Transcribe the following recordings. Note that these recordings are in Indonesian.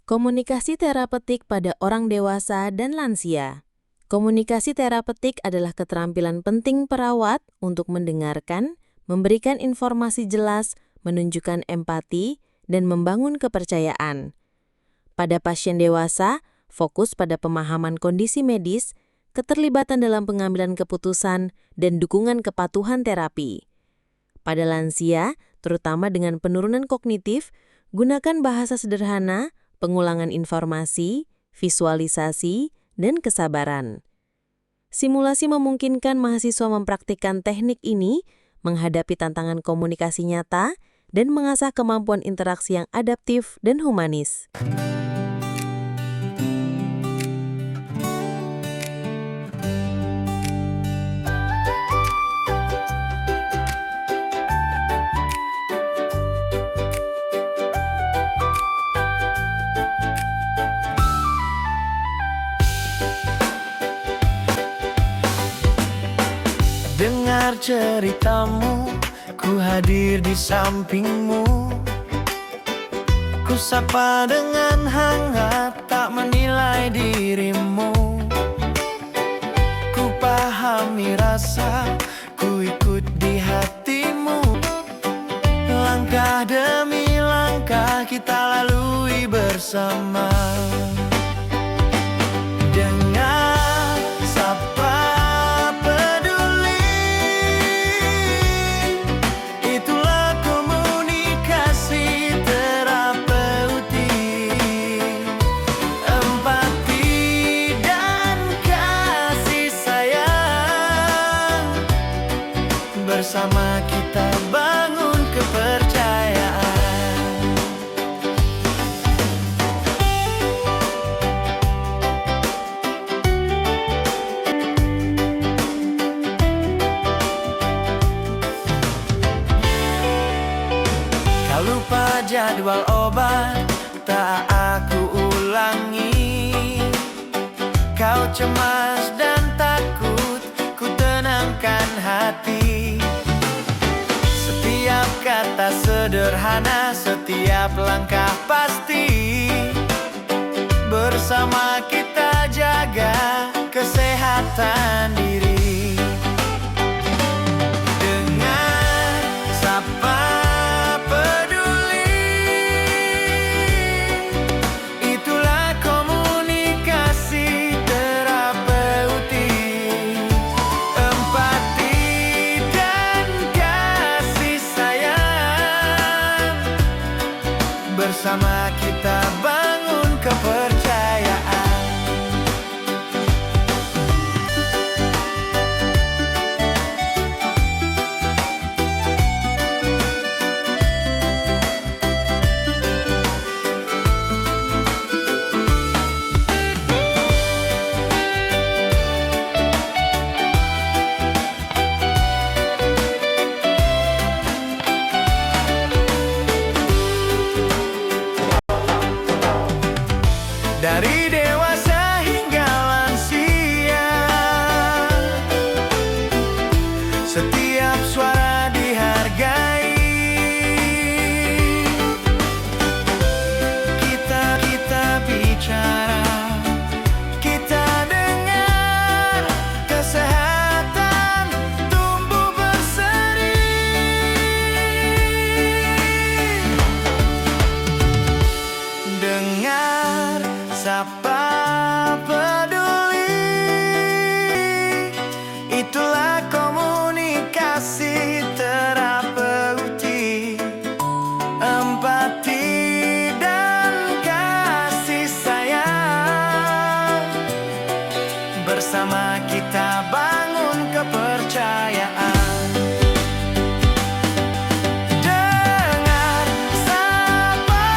Komunikasi terapeutik pada orang dewasa dan lansia. Komunikasi terapeutik adalah keterampilan penting perawat untuk mendengarkan, memberikan informasi jelas, menunjukkan empati, dan membangun kepercayaan. Pada pasien dewasa, fokus pada pemahaman kondisi medis, keterlibatan dalam pengambilan keputusan, dan dukungan kepatuhan terapi. Pada lansia, terutama dengan penurunan kognitif, gunakan bahasa sederhana, pengulangan informasi, visualisasi, dan kesabaran. Simulasi memungkinkan mahasiswa mempraktikkan teknik ini, menghadapi tantangan komunikasi nyata, dan mengasah kemampuan interaksi yang adaptif dan humanis. Dengar ceritamu, ku hadir di sampingmu. Ku sapa dengan hangat, tak menilai dirimu. Ku pahami rasa, ku ikut di hatimu. Langkah demi langkah kita lalui bersama. Dengar, sapa, peduli. Itulah komunikasi terapeutik. Empati dan kasih sayang. Bersama kita bangun kepercayaan. Kau lupa jadwal obat, tak aku ulangi. Kau cemas dan takut, ku tenangkan hati. Setiap kata sederhana, setiap langkah pasti. Bersama kita jaga kesehatan diri. Dengan sapa, peduli. Itulah komunikasi terapeutik. Empati dan kasih sayang. Bersama kita bangun kepercayaan. Dari dewasa hingga lansia, setiap suara dihargai. Kita bicara, kita dengar, kesehatan tumbuh berseri. Dengar, sapa, peduli. Itulah komunikasi terapeutik. Empati dan kasih sayang. Bersama kita bangun kepercayaan. Dengar, sapa,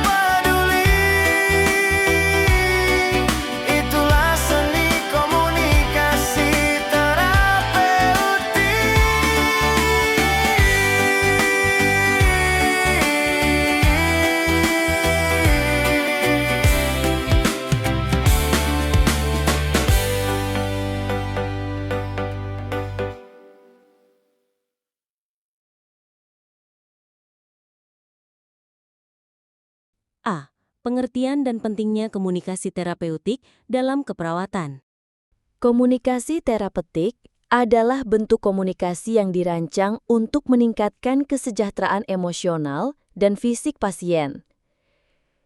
peduli. Itulah seni komunikasi terapeutik. A. pengertian dan pentingnya komunikasi terapeutik dalam keperawatan. Komunikasi terapeutik adalah bentuk komunikasi yang dirancang untuk meningkatkan kesejahteraan emosional dan fisik pasien.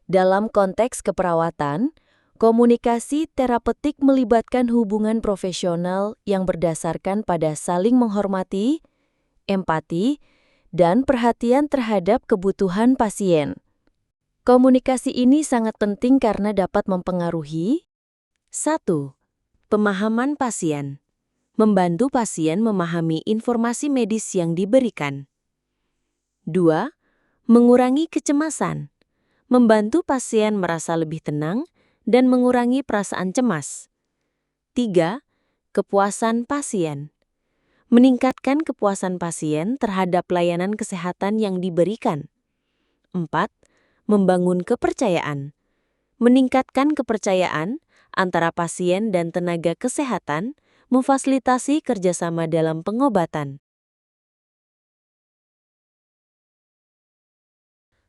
Dalam konteks keperawatan, komunikasi terapeutik melibatkan hubungan profesional yang berdasarkan pada saling menghormati, empati, dan perhatian terhadap kebutuhan pasien. Komunikasi ini sangat penting karena dapat mempengaruhi 1. Pemahaman pasien. Membantu pasien memahami informasi medis yang diberikan. 2. Mengurangi kecemasan. Membantu pasien merasa lebih tenang dan mengurangi perasaan cemas. 3. Kepuasan pasien. Meningkatkan kepuasan pasien terhadap layanan kesehatan yang diberikan. 4. Membangun kepercayaan. Meningkatkan kepercayaan antara pasien dan tenaga kesehatan, memfasilitasi kerjasama dalam pengobatan.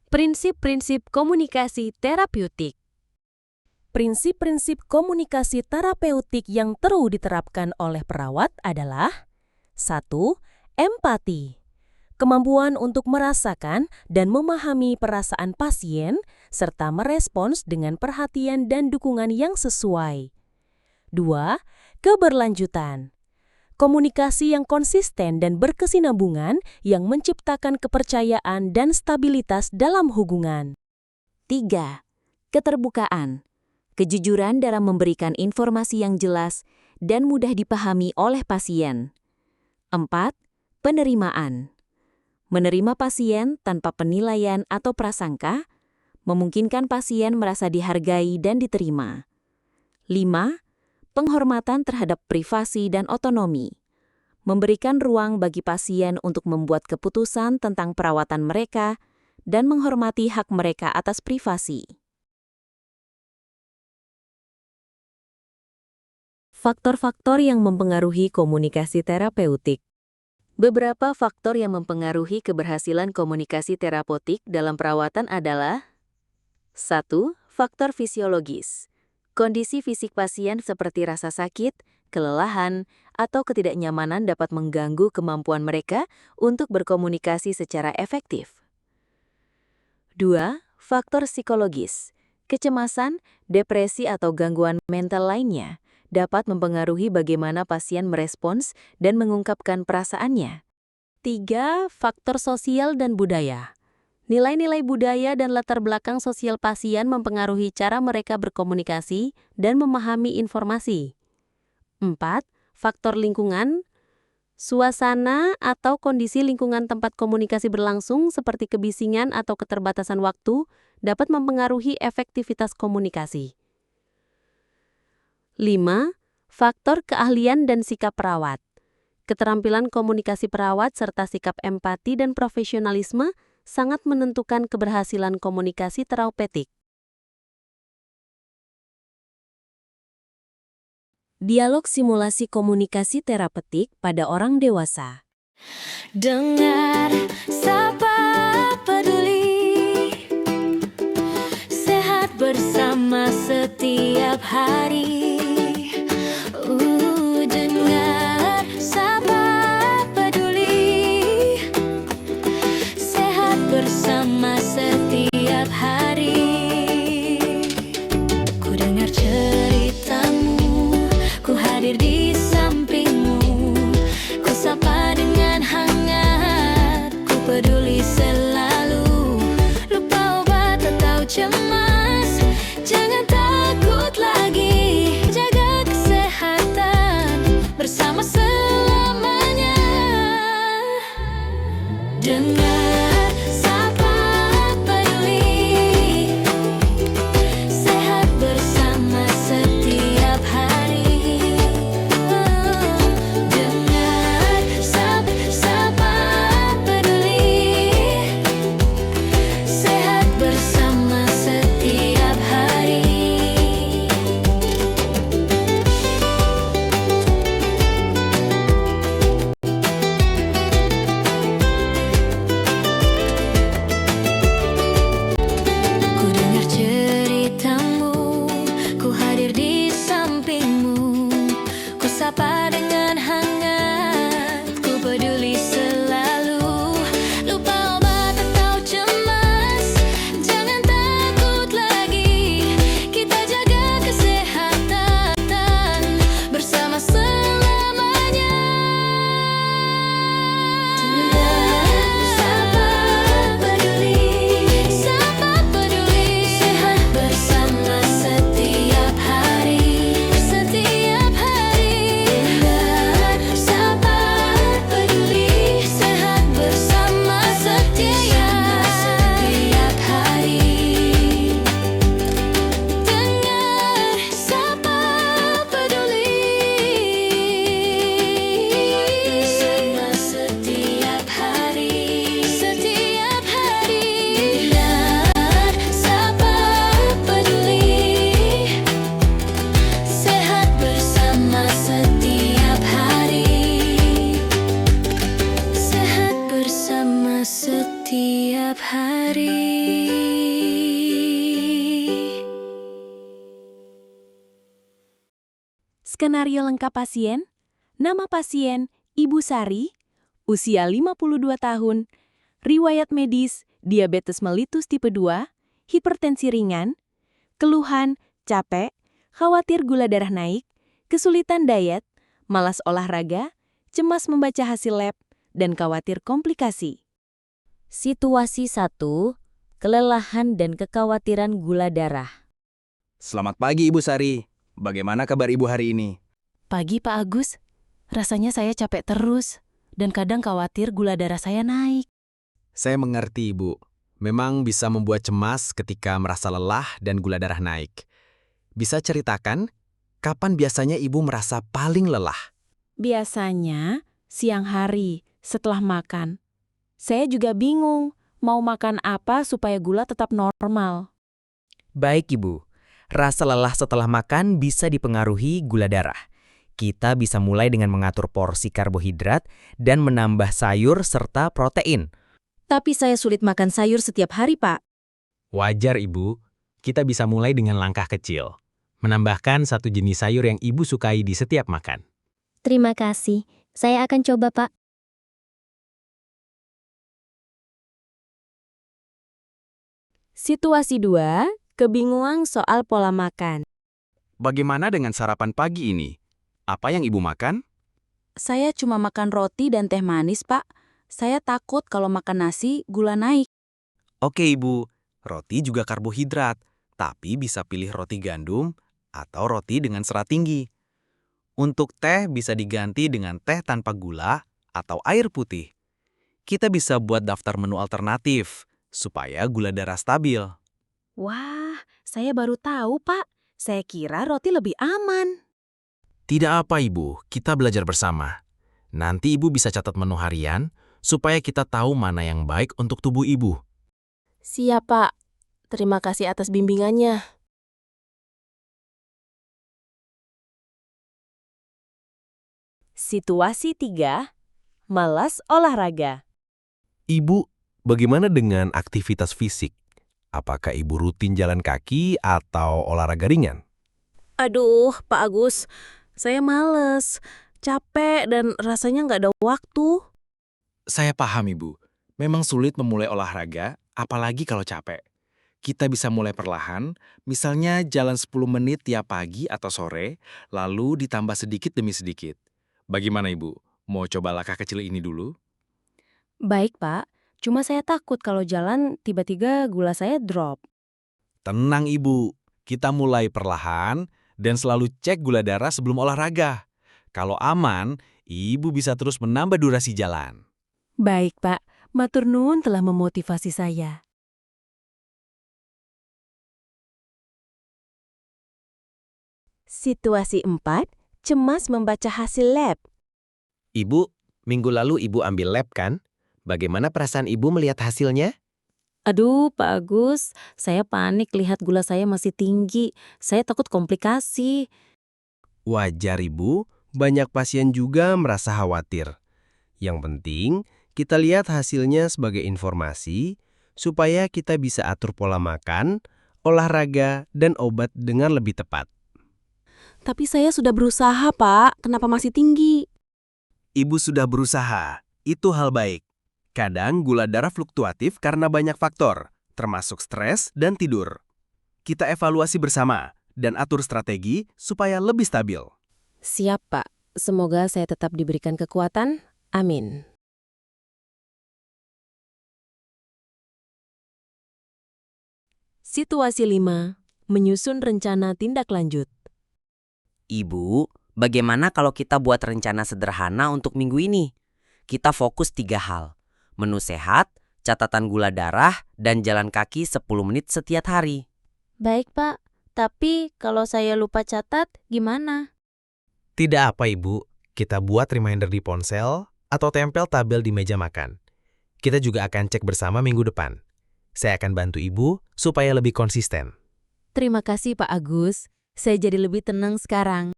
Prinsip-prinsip komunikasi terapeutik. Prinsip-prinsip komunikasi terapeutik yang perlu diterapkan oleh perawat adalah 1. Empati. Kemampuan untuk merasakan dan memahami perasaan pasien serta merespons dengan perhatian dan dukungan yang sesuai. 2. Keberlanjutan. Komunikasi yang konsisten dan berkesinambungan yang menciptakan kepercayaan dan stabilitas dalam hubungan. 3. Keterbukaan. Kejujuran dalam memberikan informasi yang jelas dan mudah dipahami oleh pasien. 4. Penerimaan. Menerima pasien tanpa penilaian atau prasangka, memungkinkan pasien merasa dihargai dan diterima. 5. Penghormatan terhadap privasi dan otonomi. Memberikan ruang bagi pasien untuk membuat keputusan tentang perawatan mereka dan menghormati hak mereka atas privasi. Faktor-faktor yang mempengaruhi komunikasi terapeutik. Beberapa faktor yang mempengaruhi keberhasilan komunikasi terapeutik dalam perawatan adalah 1. Faktor fisiologis. Kondisi fisik pasien seperti rasa sakit, kelelahan, atau ketidaknyamanan dapat mengganggu kemampuan mereka untuk berkomunikasi secara efektif. 2. Faktor psikologis. Kecemasan, depresi, atau gangguan mental lainnya dapat mempengaruhi bagaimana pasien merespons dan mengungkapkan perasaannya. 3. Faktor sosial dan budaya. Nilai-nilai budaya dan latar belakang sosial pasien mempengaruhi cara mereka berkomunikasi dan memahami informasi. 4. Faktor lingkungan. Suasana atau kondisi lingkungan tempat komunikasi berlangsung seperti kebisingan atau keterbatasan waktu dapat mempengaruhi efektivitas komunikasi. 5. Faktor keahlian dan sikap perawat. Keterampilan komunikasi perawat serta sikap empati dan profesionalisme sangat menentukan keberhasilan komunikasi terapeutik. Dialog simulasi komunikasi terapeutik pada orang dewasa. Dengar, sapa, peduli, sehat bersama setiap hari. Dengar, sapa, peduli, sehat bersama setiap hari. Ku dengar ceritamu, ku hadir di sampingmu, ku sapa dengan hangat, ku peduli selalu. Lupa obat atau cemas, jangan takut lagi, jaga kesehatan bersama selamanya. Dengar, sapa, peduli, sehat bersama setiap hari. Dengar, sapa, peduli, sehat bersama setiap hari. Skenario lengkap pasien, nama pasien Ibu Sari, usia 52 tahun, riwayat medis, diabetes mellitus tipe 2, hipertensi ringan, keluhan, capek, khawatir gula darah naik, kesulitan diet, malas olahraga, cemas membaca hasil lab, dan khawatir komplikasi. Situasi 1. Kelelahan dan kekhawatiran gula darah. Selamat pagi Ibu Sari. Bagaimana kabar Ibu hari ini? Pagi Pak Agus, rasanya saya capek terus, dan kadang khawatir gula darah saya naik. Saya mengerti Ibu. Memang bisa membuat cemas ketika merasa lelah dan gula darah naik. Bisa ceritakan, kapan biasanya Ibu merasa paling lelah? Biasanya siang hari setelah makan. Saya juga bingung mau makan apa supaya gula tetap normal. Baik Ibu, rasa lelah setelah makan bisa dipengaruhi gula darah. Kita bisa mulai dengan mengatur porsi karbohidrat dan menambah sayur serta protein. Tapi saya sulit makan sayur setiap hari, Pak. Wajar Ibu. Kita bisa mulai dengan langkah kecil. Menambahkan satu jenis sayur yang Ibu sukai di setiap makan. Terima kasih. Saya akan coba, Pak. Situasi 2, kebingungan soal pola makan. Bagaimana dengan sarapan pagi ini? Apa yang Ibu makan? Saya cuma makan roti dan teh manis, Pak. Saya takut kalau makan nasi, gula naik. Oke Ibu, roti juga karbohidrat, tapi bisa pilih roti gandum atau roti dengan serat tinggi. Untuk teh bisa diganti dengan teh tanpa gula atau air putih. Kita bisa buat daftar menu alternatif supaya gula darah stabil. Wah, saya baru tahu, Pak. Saya kira roti lebih aman. Tidak apa Ibu, kita belajar bersama. Nanti Ibu bisa catat menu harian supaya kita tahu mana yang baik untuk tubuh Ibu. Siap, Pak. Terima kasih atas bimbingannya. Situasi 3, malas olahraga. Ibu, bagaimana dengan aktivitas fisik? Apakah Ibu rutin jalan kaki atau olahraga ringan? Aduh, Pak Agus, saya males, capek, dan rasanya nggak ada waktu. Saya paham Ibu, memang sulit memulai olahraga, apalagi kalau capek. Kita bisa mulai perlahan, misalnya jalan 10 menit tiap pagi atau sore, lalu ditambah sedikit demi sedikit. Bagaimana Ibu? Mau coba langkah kecil ini dulu? Baik, Pak. Cuma saya takut kalau jalan tiba-tiba gula saya drop. Tenang Ibu, kita mulai perlahan dan selalu cek gula darah sebelum olahraga. Kalau aman, Ibu bisa terus menambah durasi jalan. Baik, Pak. Matur nuwun telah memotivasi saya. Situasi 4, cemas membaca hasil lab. Ibu, minggu lalu Ibu ambil lab kan? Bagaimana perasaan Ibu melihat hasilnya? Aduh, Pak Agus, saya panik lihat gula saya masih tinggi. Saya takut komplikasi. Wajar Ibu, banyak pasien juga merasa khawatir. Yang penting, kita lihat hasilnya sebagai informasi supaya kita bisa atur pola makan, olahraga, dan obat dengan lebih tepat. Tapi saya sudah berusaha, Pak. Kenapa masih tinggi? Ibu sudah berusaha, itu hal baik. Kadang gula darah fluktuatif karena banyak faktor, termasuk stres dan tidur. Kita evaluasi bersama dan atur strategi supaya lebih stabil. Siap, Pak. Semoga saya tetap diberikan kekuatan. Amin. Situasi 5, menyusun rencana tindak lanjut. Ibu, bagaimana kalau kita buat rencana sederhana untuk minggu ini? Kita fokus 3 hal. Menu sehat, catatan gula darah, dan jalan kaki 10 menit setiap hari. Baik, Pak. Tapi kalau saya lupa catat, gimana? Tidak apa Ibu, kita buat reminder di ponsel atau tempel tabel di meja makan. Kita juga akan cek bersama minggu depan. Saya akan bantu Ibu supaya lebih konsisten. Terima kasih, Pak Agus. Saya jadi lebih tenang sekarang.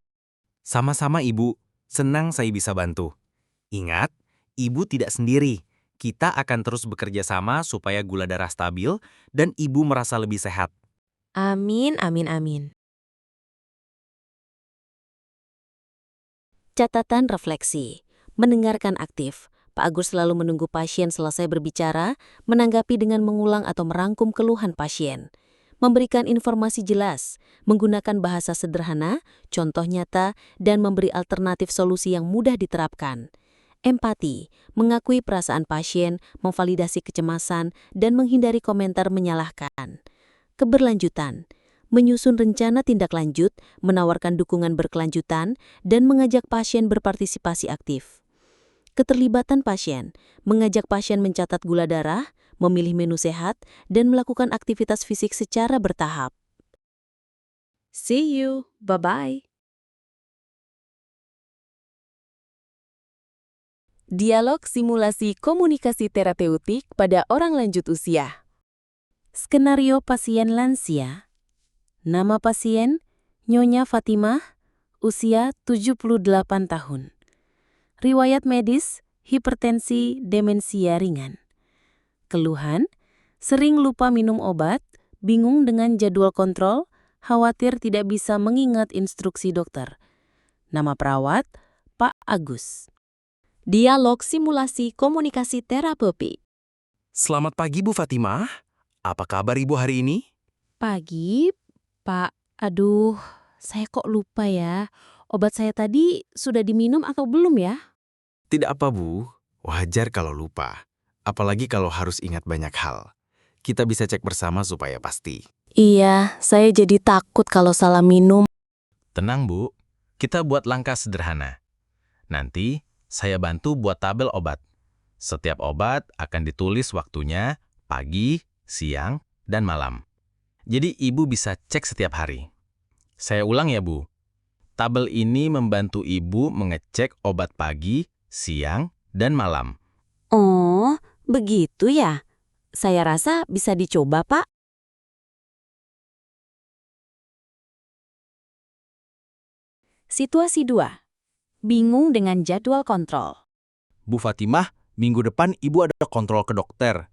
Sama-sama Ibu, senang saya bisa bantu. Ingat, Ibu tidak sendiri. Kita akan terus bekerja sama supaya gula darah stabil dan Ibu merasa lebih sehat. Amin, amin, amin. Catatan refleksi. Mendengarkan aktif. Pak Agus selalu menunggu pasien selesai berbicara, menanggapi dengan mengulang atau merangkum keluhan pasien. Memberikan informasi jelas, menggunakan bahasa sederhana, contoh nyata, dan memberi alternatif solusi yang mudah diterapkan. Empati, mengakui perasaan pasien, memvalidasi kecemasan, dan menghindari komentar menyalahkan. Keberlanjutan, menyusun rencana tindak lanjut, menawarkan dukungan berkelanjutan, dan mengajak pasien berpartisipasi aktif. Keterlibatan pasien, mengajak pasien mencatat gula darah, memilih menu sehat, dan melakukan aktivitas fisik secara bertahap. See you. Bye-bye. Dialog simulasi komunikasi terapeutik pada orang lanjut usia. Skenario pasien lansia. Nama pasien, Nyonya Fatimah, usia 78 tahun. Riwayat medis, hipertensi, demensia ringan. Keluhan, sering lupa minum obat, bingung dengan jadwal kontrol, khawatir tidak bisa mengingat instruksi dokter. Nama perawat, Pak Agus. Dialog simulasi komunikasi terapeutik. Selamat pagi Bu Fatimah. Apa kabar Ibu hari ini? Pagi, Pak. Aduh, saya kok lupa ya. Obat saya tadi sudah diminum atau belum ya? Tidak apa Bu, wajar kalau lupa. Apalagi kalau harus ingat banyak hal. Kita bisa cek bersama supaya pasti. Iya, saya jadi takut kalau salah minum. Tenang Bu, kita buat langkah sederhana. Nanti saya bantu buat tabel obat. Setiap obat akan ditulis waktunya pagi, siang, dan malam. Jadi Ibu bisa cek setiap hari. Saya ulang ya Bu. Tabel ini membantu Ibu mengecek obat pagi, siang, dan malam. Oh, begitu ya? Saya rasa bisa dicoba, Pak. Situasi 2. Bingung dengan jadwal kontrol. Bu Fatimah, minggu depan Ibu ada kontrol ke dokter.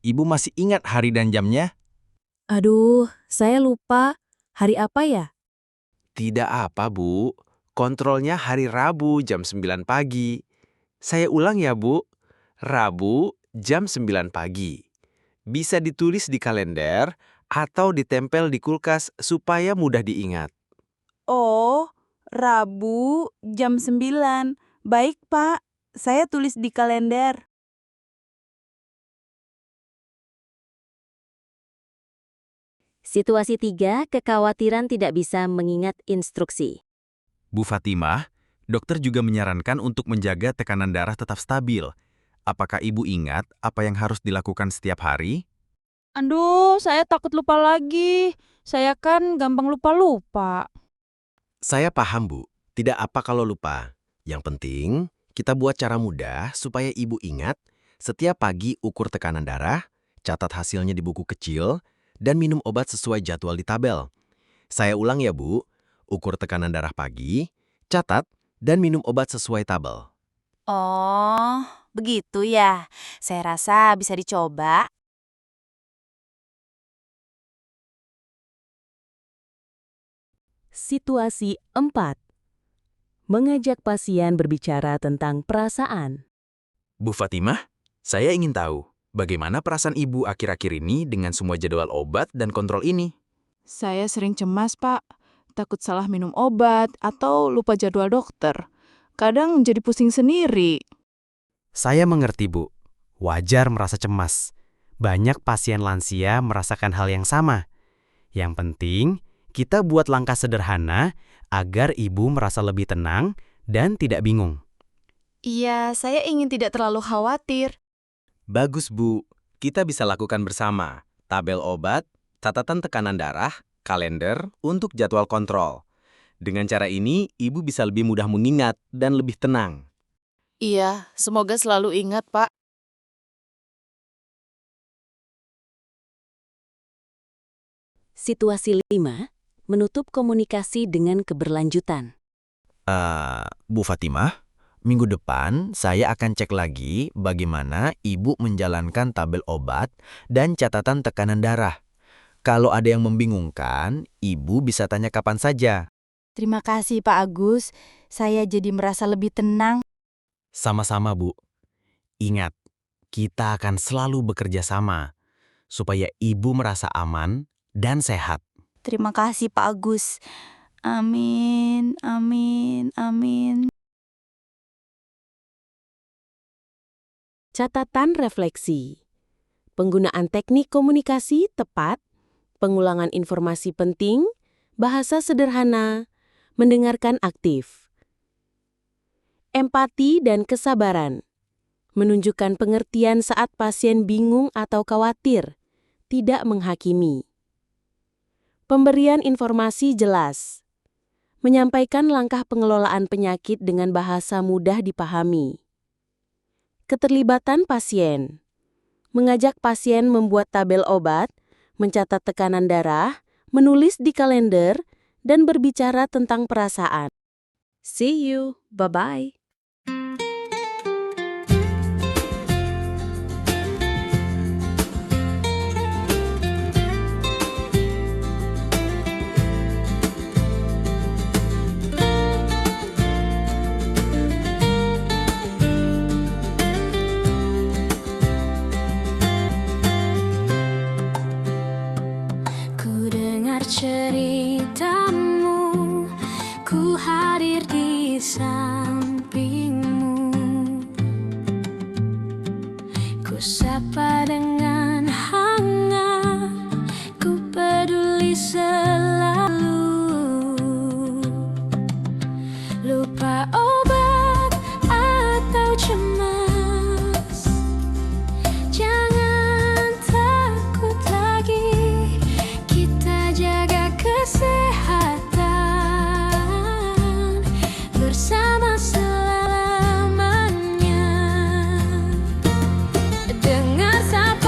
Ibu masih ingat hari dan jamnya? Aduh, saya lupa. Hari apa ya? Tidak apa, Bu. Kontrolnya hari Rabu jam 9 pagi. Saya ulang ya, Bu. Rabu jam 9 pagi. Bisa ditulis di kalender atau ditempel di kulkas supaya mudah diingat. Oh, Rabu jam 9. Baik, Pak. Saya tulis di kalender. Situasi 3, kekhawatiran tidak bisa mengingat instruksi. Bu Fatimah, dokter juga menyarankan untuk menjaga tekanan darah tetap stabil. Apakah Ibu ingat apa yang harus dilakukan setiap hari? Aduh, saya takut lupa lagi. Saya kan gampang lupa-lupa. Saya paham, Bu. Tidak apa kalau lupa. Yang penting, kita buat cara mudah supaya Ibu ingat. Setiap pagi ukur tekanan darah, catat hasilnya di buku kecil, dan minum obat sesuai jadwal di tabel. Saya ulang ya, Bu. Ukur tekanan darah pagi, catat, dan minum obat sesuai tabel. Oh, begitu ya. Saya rasa bisa dicoba. Situasi 4. Mengajak pasien berbicara tentang perasaan. Bu Fatimah, saya ingin tahu bagaimana perasaan Ibu akhir-akhir ini dengan semua jadwal obat dan kontrol ini. Saya sering cemas, Pak. Takut salah minum obat atau lupa jadwal dokter. Kadang jadi pusing sendiri. Saya mengerti, Bu. Wajar merasa cemas. Banyak pasien lansia merasakan hal yang sama. Yang penting, kita buat langkah sederhana agar Ibu merasa lebih tenang dan tidak bingung. Iya, saya ingin tidak terlalu khawatir. Bagus, Bu. Kita bisa lakukan bersama. Tabel obat, catatan tekanan darah, kalender untuk jadwal kontrol. Dengan cara ini, Ibu bisa lebih mudah mengingat dan lebih tenang. Iya, semoga selalu ingat, Pak. Situasi 5. Menutup komunikasi dengan keberlanjutan. Bu Fatimah, minggu depan saya akan cek lagi bagaimana Ibu menjalankan tabel obat dan catatan tekanan darah. Kalau ada yang membingungkan, Ibu bisa tanya kapan saja. Terima kasih Pak Agus, saya jadi merasa lebih tenang. Sama-sama, Bu. Ingat, kita akan selalu bekerja sama supaya Ibu merasa aman dan sehat. Terima kasih Pak Agus. Amin, amin, amin. Catatan refleksi. Penggunaan teknik komunikasi tepat, pengulangan informasi penting, bahasa sederhana, mendengarkan aktif. Empati dan kesabaran. Menunjukkan pengertian saat pasien bingung atau khawatir, tidak menghakimi. Pemberian informasi jelas. Menyampaikan langkah pengelolaan penyakit dengan bahasa mudah dipahami. Keterlibatan pasien. Mengajak pasien membuat tabel obat, mencatat tekanan darah, menulis di kalender, dan berbicara tentang perasaan. See you. Bye-bye. Ku dengar ceritamu, ku hadir di sampingmu. Ku sapa dengan hangat, ku peduli selalu. Lupa obat atau cemas, jangan takut lagi. Kita jaga kesehatan bersama selamanya. Dengar sapa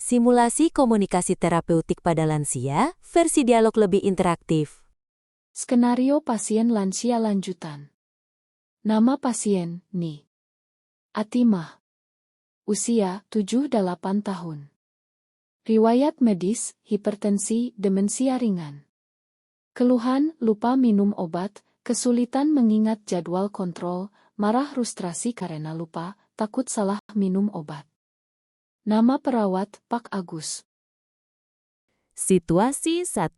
Simulasi komunikasi terapeutik pada lansia, versi dialog lebih interaktif. Skenario pasien lansia lanjutan. Nama pasien, Ni. Atimah. Usia 78 tahun. Riwayat medis, hipertensi, demensia ringan. Keluhan, lupa minum obat, kesulitan mengingat jadwal kontrol, marah frustrasi karena lupa, takut salah minum obat. Nama perawat, Pak Agus. Situasi 1.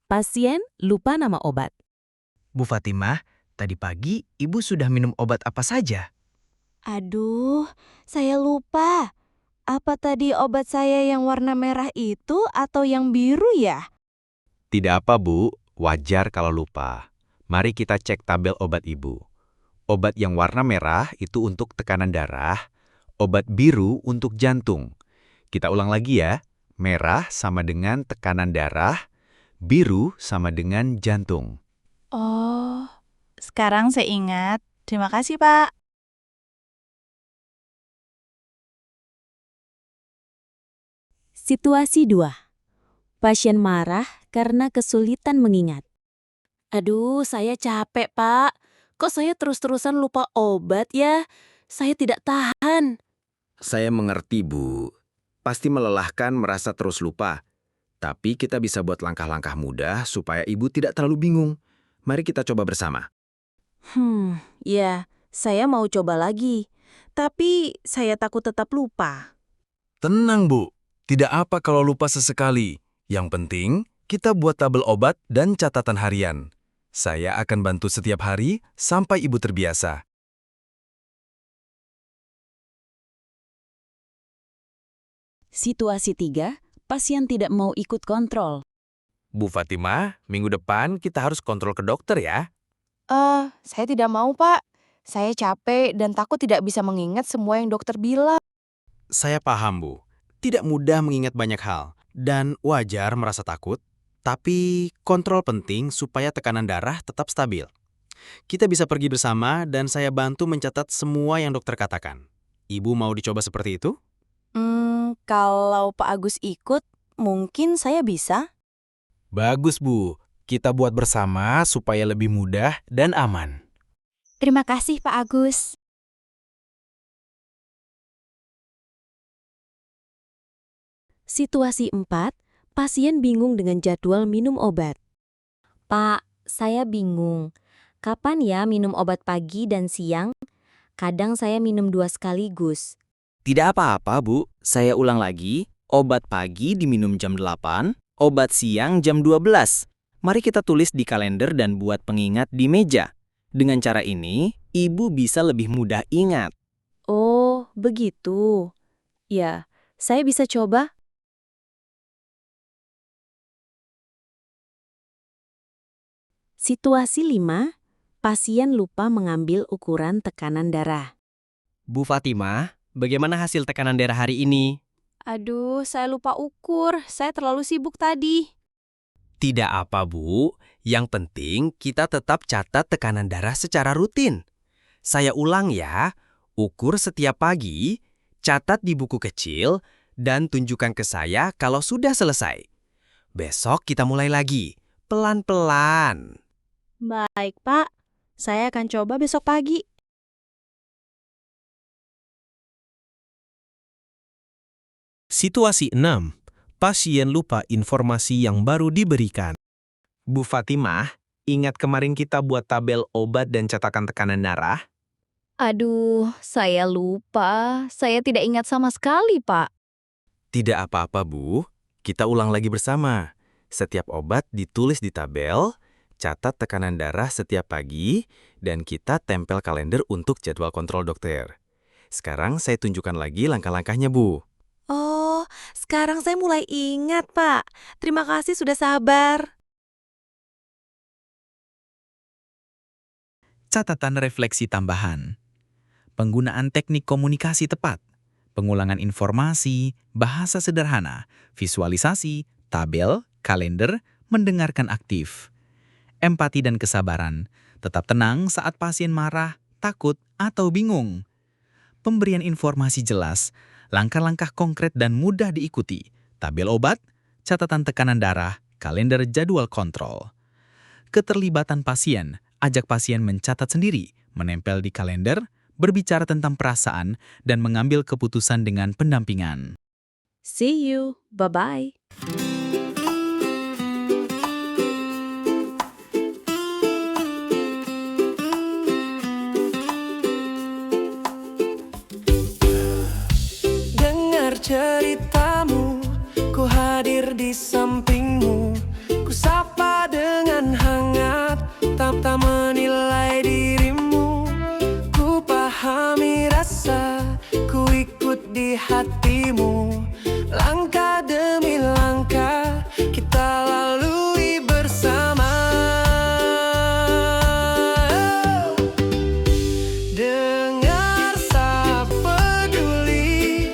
Pasien lupa nama obat. Bu Fatimah, tadi pagi ibu sudah minum obat apa saja? Aduh, saya lupa. Apa tadi obat saya yang warna merah itu atau yang biru ya? Tidak apa, Bu. Wajar kalau lupa. Mari kita cek tabel obat Ibu. Obat yang warna merah itu untuk tekanan darah, obat biru untuk jantung. Kita ulang lagi ya. Merah sama dengan tekanan darah, biru sama dengan jantung. Oh, sekarang saya ingat. Terima kasih, Pak. Situasi 2. Pasien marah karena kesulitan mengingat. Aduh, saya capek, Pak. Kok saya terus-terusan lupa obat ya? Saya tidak tahan. Saya mengerti, Bu. Pasti melelahkan merasa terus lupa. Tapi kita bisa buat langkah-langkah mudah supaya Ibu tidak terlalu bingung. Mari kita coba bersama. Ya, saya mau coba lagi. Tapi saya takut tetap lupa. Tenang, Bu. Tidak apa kalau lupa sesekali. Yang penting, kita buat tabel obat dan catatan harian. Saya akan bantu setiap hari sampai Ibu terbiasa. Situasi 3. Pasien tidak mau ikut kontrol. Bu Fatimah, minggu depan kita harus kontrol ke dokter ya. Saya tidak mau, Pak. Saya capek dan takut tidak bisa mengingat semua yang dokter bilang. Saya paham, Bu. Tidak mudah mengingat banyak hal, dan wajar merasa takut, tapi kontrol penting supaya tekanan darah tetap stabil. Kita bisa pergi bersama dan saya bantu mencatat semua yang dokter katakan. Ibu mau dicoba seperti itu? Kalau Pak Agus ikut, mungkin saya bisa. Bagus, Bu. Kita buat bersama supaya lebih mudah dan aman. Terima kasih, Pak Agus. Situasi 4. Pasien bingung dengan jadwal minum obat. Pak, saya bingung. Kapan ya minum obat pagi dan siang? Kadang saya minum 2 sekaligus. Tidak apa-apa, Bu. Saya ulang lagi. Obat pagi diminum jam 8, obat siang jam 12. Mari kita tulis di kalender dan buat pengingat di meja. Dengan cara ini, Ibu bisa lebih mudah ingat. Oh, begitu. Ya, saya bisa coba. Situasi 5. Pasien lupa mengambil ukuran tekanan darah. Bu Fatimah, bagaimana hasil tekanan darah hari ini? Aduh, saya lupa ukur. Saya terlalu sibuk tadi. Tidak apa, Bu. Yang penting kita tetap catat tekanan darah secara rutin. Saya ulang ya, ukur setiap pagi, catat di buku kecil, dan tunjukkan ke saya kalau sudah selesai. Besok kita mulai lagi, pelan-pelan. Baik, Pak. Saya akan coba besok pagi. Situasi 6. Pasien lupa informasi yang baru diberikan. Bu Fatimah, ingat kemarin kita buat tabel obat dan catatan tekanan darah? Aduh, saya lupa. Saya tidak ingat sama sekali, Pak. Tidak apa-apa, Bu. Kita ulang lagi bersama. Setiap obat ditulis di tabel, catat tekanan darah setiap pagi, dan kita tempel kalender untuk jadwal kontrol dokter. Sekarang saya tunjukkan lagi langkah-langkahnya, Bu. Oh, sekarang saya mulai ingat, Pak. Terima kasih sudah sabar. Catatan refleksi tambahan. Penggunaan teknik komunikasi tepat. Pengulangan informasi, bahasa sederhana, visualisasi, tabel, kalender, mendengarkan aktif. Empati dan kesabaran. Tetap tenang saat pasien marah, takut, atau bingung. Pemberian informasi jelas. langkah-langkah konkret dan mudah diikuti, tabel obat, catatan tekanan darah, kalender jadwal kontrol. Keterlibatan pasien, ajak pasien mencatat sendiri, menempel di kalender, berbicara tentang perasaan, dan mengambil keputusan dengan pendampingan. See you. Bye-bye. Dengar ceritamu, ku hadir di sampingmu. Ku sapa dengan hangat, tak menilai dirimu. Ku pahami rasa, ku ikut di hatimu. Langkah demi langkah, kita lalui bersama. Dengar sapa peduli,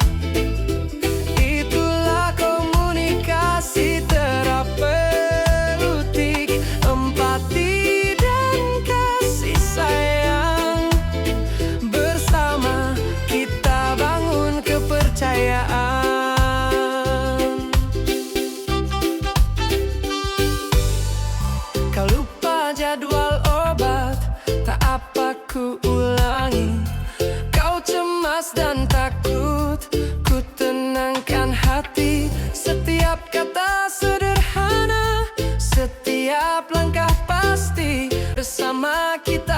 itulah komunikasi terapeutik. Empati dan kasih sayang, bersama kita bangun kepercayaan. Kau lupa jadwal obat, tak apa ku ulangi. Kau cemas dan takut, ku tenangkan hati. Setiap kata sederhana, setiap langkah pasti. Bersama kita